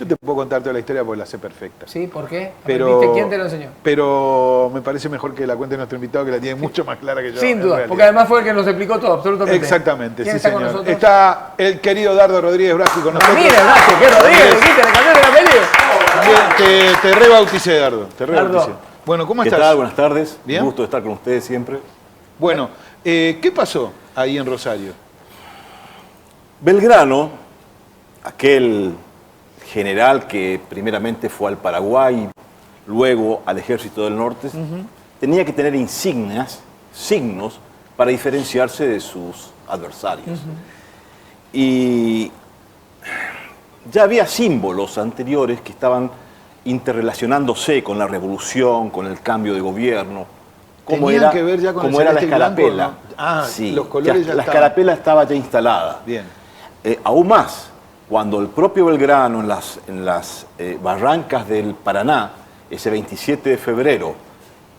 te puedo contar toda la historia porque la sé perfecta. Sí, ¿por qué? Pero, ¿Quién te lo enseñó? Pero me parece mejor que la cuente nuestro invitado, que la tiene mucho más clara que yo. Sin duda, porque además fue el que nos explicó todo, absolutamente. Exactamente, ¿Quién sí, está señor. con nosotros? Está el querido Dardo Rodríguez Braschi con nosotros. Mira, Braschi, ¿qué Rodríguez? ¿Viste? ¿Le cambiaste el apellido? Te rebauticé, Dardo. Te rebauticé. Dardo. Bueno, ¿cómo ¿Qué estás? tal? Buenas tardes. ¿Bien? Un gusto de estar con ustedes siempre. Bueno, ¿qué pasó ahí en Rosario? Belgrano, aquel general que primeramente fue al Paraguay, luego al Ejército del Norte, tenía que tener insignias, signos, para diferenciarse de sus adversarios. Y ya había símbolos anteriores que estaban interrelacionándose con la revolución, con el cambio de gobierno. ¿Tenían que ver ya con el como era la celeste y blanco, escarapela. ¿no? Ah, sí, los colores ya la estaban. escarapela estaba ya instalada. Bien. Aún más, cuando el propio Belgrano en las barrancas del Paraná, ese 27 de febrero,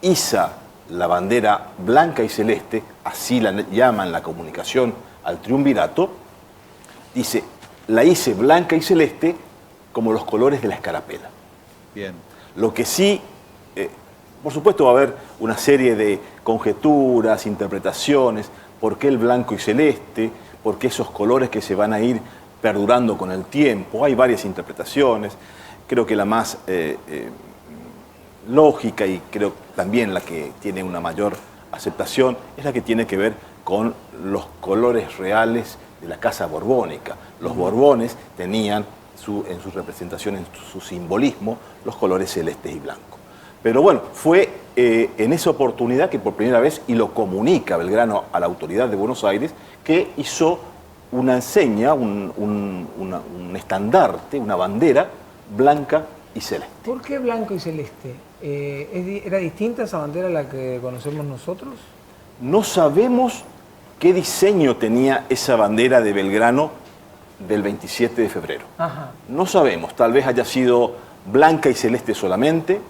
iza la bandera blanca y celeste, así la llaman la comunicación al triunvirato, dice, la hice blanca y celeste como los colores de la escarapela. Bien. Lo que sí, por supuesto va a haber una serie de conjeturas, interpretaciones, por qué el blanco y celeste, por qué esos colores que se van a ir perdurando con el tiempo. Hay varias interpretaciones. Creo que la más lógica y creo también la que tiene una mayor aceptación es la que tiene que ver con los colores reales de la Casa Borbónica. Los Borbones tenían en su representación, en su simbolismo, los colores celestes y blancos. Pero bueno, fue en esa oportunidad que por primera vez, y lo comunica Belgrano a la autoridad de Buenos Aires, que hizo una enseña, un estandarte, una bandera blanca y celeste. ¿Por qué blanco y celeste? ¿Era distinta esa bandera a la que conocemos nosotros? No sabemos qué diseño tenía esa bandera de Belgrano del 27 de febrero. Ajá. No sabemos, tal vez haya sido blanca y celeste solamente.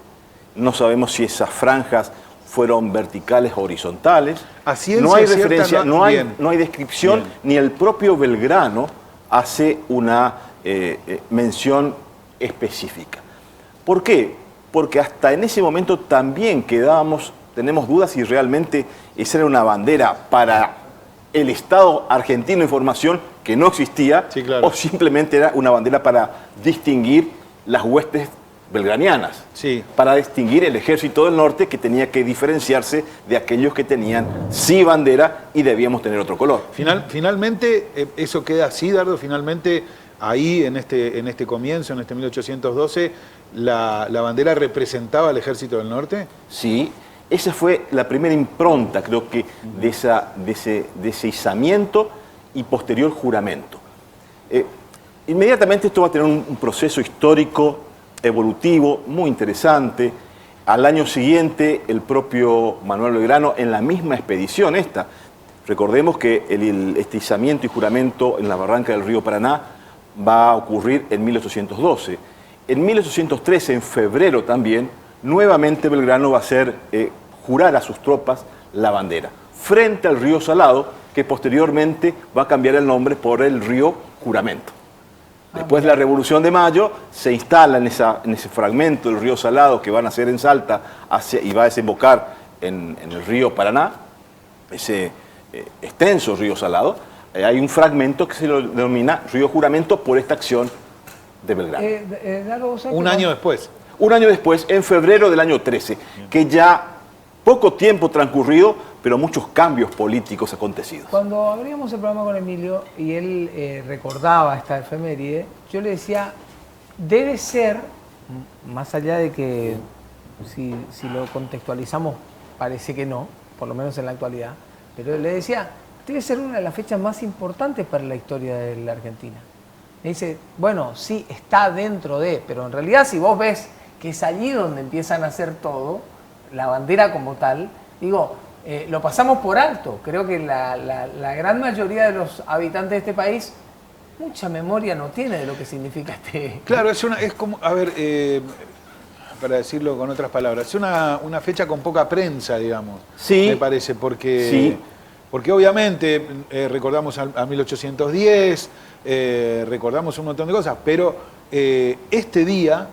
No sabemos si esas franjas fueron verticales o horizontales. No hay referencia, no hay descripción, bien. Ni el propio Belgrano hace una mención específica. ¿Por qué? Porque hasta en ese momento también tenemos dudas si realmente esa era una bandera para el Estado argentino en formación que no existía, sí, claro. O simplemente era una bandera para distinguir las huestes belgranianas, sí. Para distinguir el Ejército del Norte que tenía que diferenciarse de aquellos que tenían sí bandera y debíamos tener otro color. Finalmente, eso queda así, Dardo, finalmente ahí en este comienzo, en este 1812, la bandera representaba al Ejército del Norte. Sí, esa fue la primera impronta, creo que, de ese izamiento y posterior juramento. Inmediatamente esto va a tener un proceso histórico evolutivo muy interesante. Al año siguiente, el propio Manuel Belgrano, en la misma expedición recordemos que este izamiento y juramento en la barranca del río Paraná va a ocurrir en 1812. En 1813, en febrero también, nuevamente Belgrano va a hacer jurar a sus tropas la bandera, frente al río Salado, que posteriormente va a cambiar el nombre por el río Juramento. Después de la Revolución de Mayo, se instala en ese fragmento del río Salado que van a hacer en Salta y va a desembocar en el río Paraná, ese extenso río Salado. Hay un fragmento que se lo denomina río Juramento por esta acción de Belgrano. Un año después. Un año después, en febrero del año 13, que ya poco tiempo transcurrido, pero muchos cambios políticos acontecidos. Cuando abríamos el programa con Emilio y él recordaba esta efeméride, yo le decía, debe ser, más allá de que si lo contextualizamos parece que no, por lo menos en la actualidad, pero le decía, debe ser una de las fechas más importantes para la historia de la Argentina. Me dice, bueno, sí, está dentro de, pero en realidad si vos ves que es allí donde empiezan a hacer todo, la bandera como tal, digo, lo pasamos por alto. Creo que la gran mayoría de los habitantes de este país mucha memoria no tiene de lo que significa este... Claro, es como, a ver, para decirlo con otras palabras, es una fecha con poca prensa, digamos, sí, me parece, porque, sí. Porque obviamente recordamos a 1810, recordamos un montón de cosas, pero este día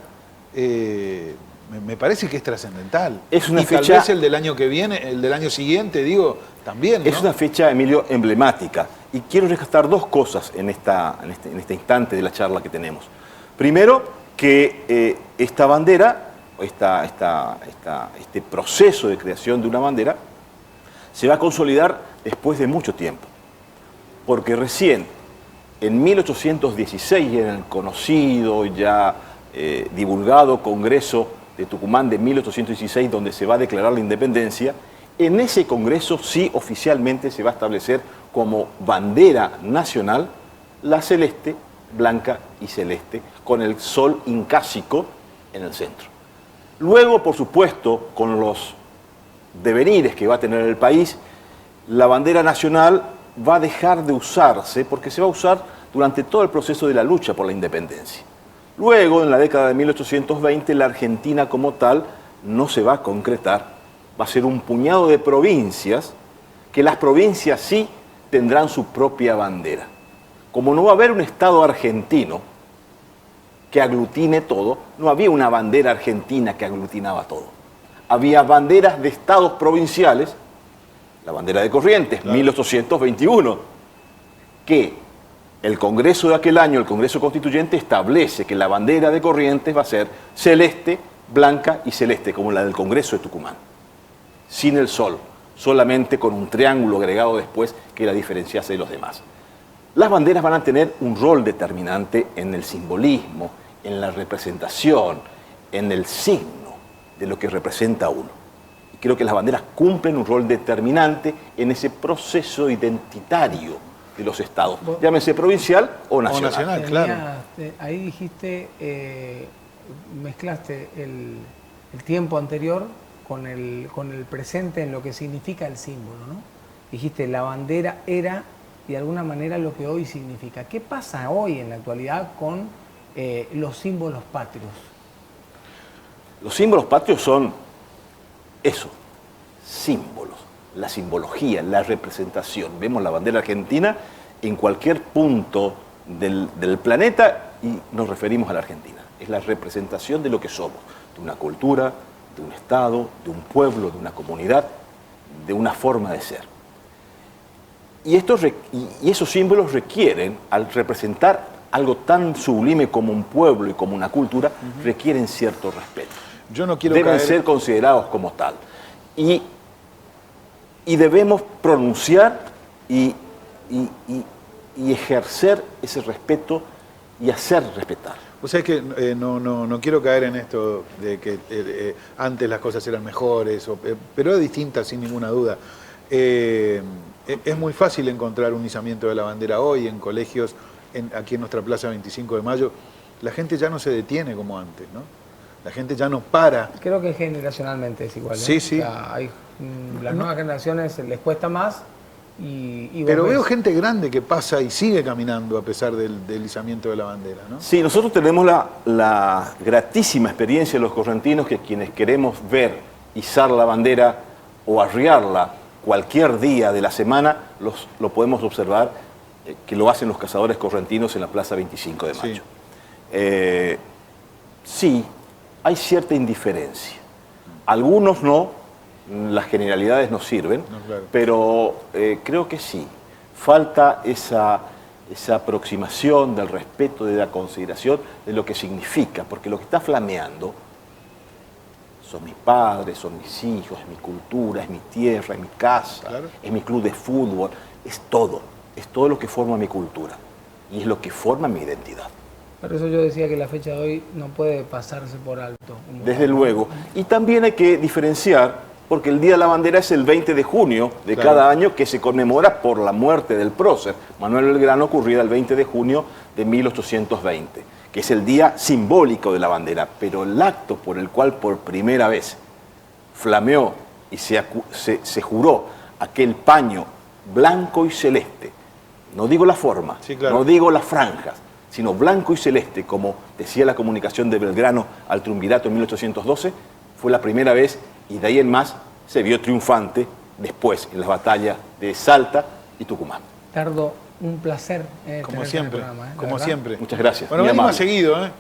me parece que es trascendental. Es una y fecha, tal vez el del año que viene, el del año siguiente, digo, también, ¿no? Es una fecha, Emilio, emblemática. Y quiero rescatar dos cosas en este instante de la charla que tenemos. Primero, que esta bandera, este proceso de creación de una bandera, se va a consolidar después de mucho tiempo. Porque recién, en 1816, en el conocido, ya divulgado Congreso de Tucumán de 1816, donde se va a declarar la independencia, en ese Congreso sí oficialmente se va a establecer como bandera nacional la celeste, blanca y celeste, con el sol incásico en el centro. Luego, por supuesto, con los devenires que va a tener el país, la bandera nacional va a dejar de usarse porque se va a usar durante todo el proceso de la lucha por la independencia. Luego, en la década de 1820, la Argentina como tal no se va a concretar. Va a ser un puñado de provincias, que las provincias sí tendrán su propia bandera. Como no va a haber un Estado argentino que aglutine todo, no había una bandera argentina que aglutinaba todo. Había banderas de estados provinciales, la bandera de Corrientes, claro, 1821, que el Congreso de aquel año, el Congreso Constituyente, establece que la bandera de Corrientes va a ser celeste, blanca y celeste, como la del Congreso de Tucumán. Sin el sol, solamente con un triángulo agregado después que la diferenciase de los demás. Las banderas van a tener un rol determinante en el simbolismo, en la representación, en el signo de lo que representa uno. Y creo que las banderas cumplen un rol determinante en ese proceso identitario de los estados, llámese provincial o nacional. O nacional, claro. Ahí dijiste, mezclaste el tiempo anterior con el presente en lo que significa el símbolo, ¿no? Dijiste, la bandera era de alguna manera lo que hoy significa. ¿Qué pasa hoy en la actualidad con los símbolos patrios? Los símbolos patrios son eso, símbolos, la simbología, la representación. Vemos la bandera argentina en cualquier punto del planeta y nos referimos a la Argentina. Es la representación de lo que somos, de una cultura, de un estado, de un pueblo, de una comunidad, de una forma de ser. Y esos símbolos requieren, al representar algo tan sublime como un pueblo y como una cultura, requieren cierto respeto. Yo no quiero Deben ser considerados como tal. Y debemos pronunciar y ejercer ese respeto y hacer respetar. O sea, es que no quiero caer en esto de que antes las cosas eran mejores, pero es distinta sin ninguna duda. Es muy fácil encontrar un izamiento de la bandera hoy en colegios, aquí en nuestra plaza 25 de mayo. La gente ya no se detiene como antes, ¿no? La gente ya no para. Creo que generacionalmente es igual, ¿no? Sí, sí. O sea, las nuevas generaciones les cuesta más. Pero veo gente grande que pasa y sigue caminando a pesar del izamiento de la bandera, ¿no? Sí, nosotros tenemos la gratísima experiencia de los correntinos que quienes queremos ver izar la bandera o arriarla cualquier día de la semana, lo podemos observar, que lo hacen los cazadores correntinos en la Plaza 25 de Mayo. Sí, sí, hay cierta indiferencia. Algunos no, las generalidades no sirven, no, claro, pero creo que sí. Falta esa aproximación del respeto, de la consideración de lo que significa, porque lo que está flameando son mis padres, son mis hijos, es mi cultura, es mi tierra, es mi casa, claro, es mi club de fútbol, es todo lo que forma mi cultura y es lo que forma mi identidad. Por eso yo decía que la fecha de hoy no puede pasarse por alto. Desde luego. Y también hay que diferenciar, porque el Día de la Bandera es el 20 de junio de claro, cada año, que se conmemora por la muerte del prócer Manuel Belgrano, ocurrida el 20 de junio de 1820, que es el día simbólico de la bandera, pero el acto por el cual por primera vez flameó y se juró aquel paño blanco y celeste, no digo la forma, sí, claro, no digo las franjas, sino blanco y celeste, como decía la comunicación de Belgrano al triunvirato en 1812, fue la primera vez y de ahí en más se vio triunfante después en las batallas de Salta y Tucumán. Dardo, un placer. Como siempre, programa, como siempre. Muchas gracias. Bueno, venimos seguido, ¿eh?